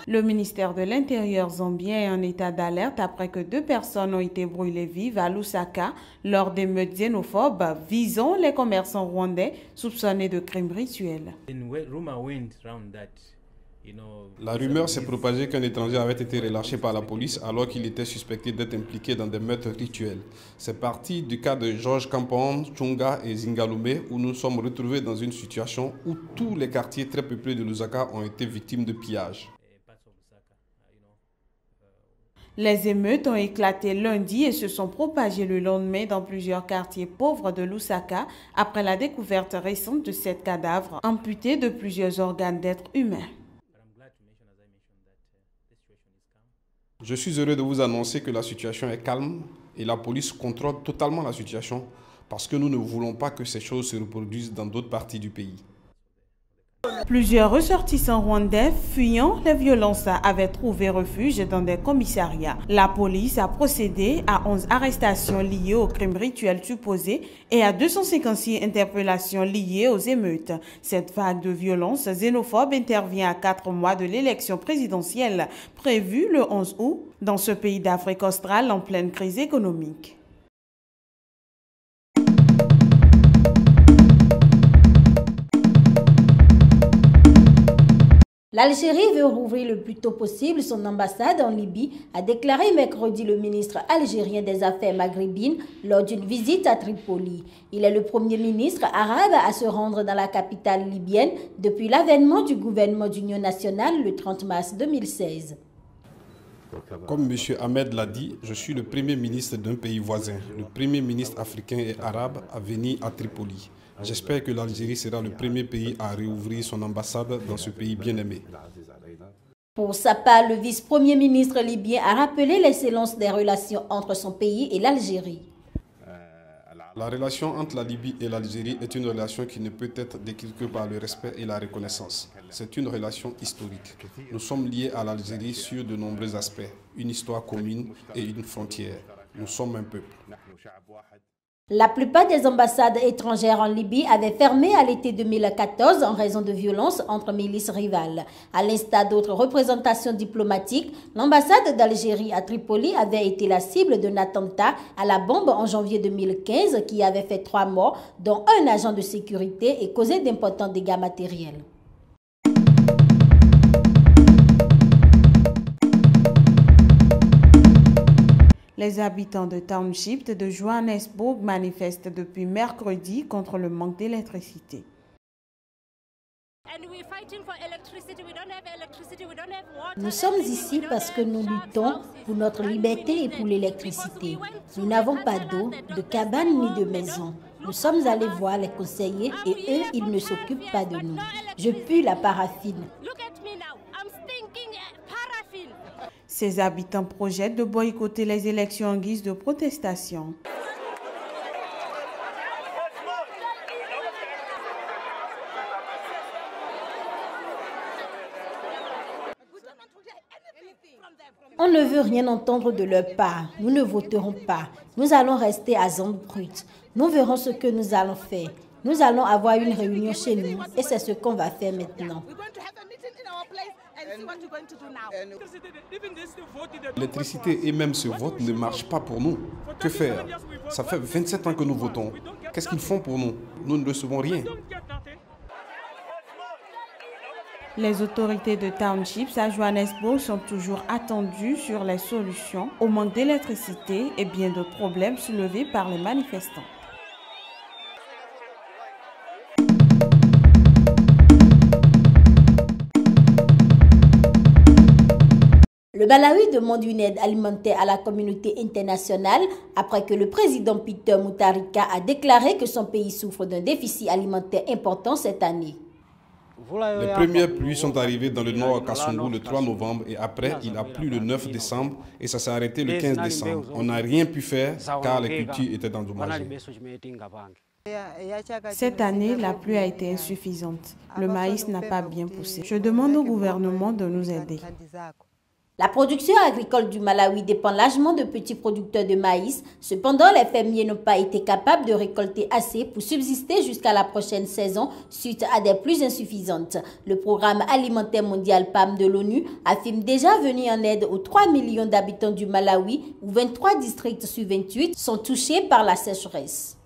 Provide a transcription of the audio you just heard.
Le ministère de l'Intérieur zambien est en état d'alerte après que 2 personnes ont été brûlées vives à Lusaka lors d'émeutes xénophobes visant les commerçants rwandais soupçonnés de crimes rituels. La rumeur s'est propagée qu'un étranger avait été relâché par la police alors qu'il était suspecté d'être impliqué dans des meurtres rituels. C'est parti du cas de Georges Kampong, Chunga et Zingalume où nous sommes retrouvés dans une situation où tous les quartiers très peuplés de Lusaka ont été victimes de pillages. Les émeutes ont éclaté lundi et se sont propagées le lendemain dans plusieurs quartiers pauvres de Lusaka après la découverte récente de 7 cadavres amputés de plusieurs organes d'êtres humains. Je suis heureux de vous annoncer que la situation est calme et la police contrôle totalement la situation parce que nous ne voulons pas que ces choses se reproduisent dans d'autres parties du pays. Plusieurs ressortissants rwandais fuyant les violences avaient trouvé refuge dans des commissariats. La police a procédé à 11 arrestations liées aux crimes rituels supposés et à 256 interpellations liées aux émeutes. Cette vague de violence xénophobe intervient à 4 mois de l'élection présidentielle prévue le 11 août dans ce pays d'Afrique australe en pleine crise économique. L'Algérie veut rouvrir le plus tôt possible son ambassade en Libye, a déclaré mercredi le ministre algérien des Affaires maghrébines lors d'une visite à Tripoli. Il est le premier ministre arabe à se rendre dans la capitale libyenne depuis l'avènement du gouvernement d'union nationale le 30 mars 2016. Comme M. Ahmed l'a dit, je suis le premier ministre d'un pays voisin, le premier ministre africain et arabe à venir à Tripoli. J'espère que l'Algérie sera le premier pays à réouvrir son ambassade dans ce pays bien-aimé. Pour sa part, le vice-premier ministre libyen a rappelé l'excellence des relations entre son pays et l'Algérie. La relation entre la Libye et l'Algérie est une relation qui ne peut être décrite que par le respect et la reconnaissance. C'est une relation historique. Nous sommes liés à l'Algérie sur de nombreux aspects, une histoire commune et une frontière. Nous sommes un peuple. La plupart des ambassades étrangères en Libye avaient fermé à l'été 2014 en raison de violences entre milices rivales. À l'instar d'autres représentations diplomatiques, l'ambassade d'Algérie à Tripoli avait été la cible d'un attentat à la bombe en janvier 2015 qui avait fait 3 morts, dont un agent de sécurité et causé d'importants dégâts matériels. Les habitants de Township de Johannesburg manifestent depuis mercredi contre le manque d'électricité. Nous sommes ici parce que nous luttons pour notre liberté et pour l'électricité. Nous n'avons pas d'eau, de cabane ni de maison. Nous sommes allés voir les conseillers et eux, ils ne s'occupent pas de nous. Je pue la paraffine. Ces habitants projettent de boycotter les élections en guise de protestation. On ne veut rien entendre de leur part. Nous ne voterons pas. Nous allons rester à Zandbrut. Nous verrons ce que nous allons faire. Nous allons avoir une réunion chez nous et c'est ce qu'on va faire maintenant. L'électricité et même ce vote ne marchent pas pour nous. Que faire? Ça fait 27 ans que nous votons. Qu'est-ce qu'ils font pour nous? Nous ne recevons rien. Les autorités de Townships à Johannesburg sont toujours attendues sur les solutions au manque d'électricité et bien d'autres problèmes soulevés par les manifestants. Le Malawi demande une aide alimentaire à la communauté internationale après que le président Peter Mutharika a déclaré que son pays souffre d'un déficit alimentaire important cette année. Les premières pluies sont arrivées dans le nord Kassungu le 3 novembre et après il a plu le 9 décembre et ça s'est arrêté le 15 décembre. On n'a rien pu faire car les cultures étaient endommagées. Cette année, la pluie a été insuffisante. Le maïs n'a pas bien poussé. Je demande au gouvernement de nous aider. La production agricole du Malawi dépend largement de petits producteurs de maïs. Cependant, les fermiers n'ont pas été capables de récolter assez pour subsister jusqu'à la prochaine saison suite à des pluies insuffisantes. Le programme alimentaire mondial PAM de l'ONU affirme déjà venir en aide aux 3 millions d'habitants du Malawi où 23 districts sur 28 sont touchés par la sécheresse.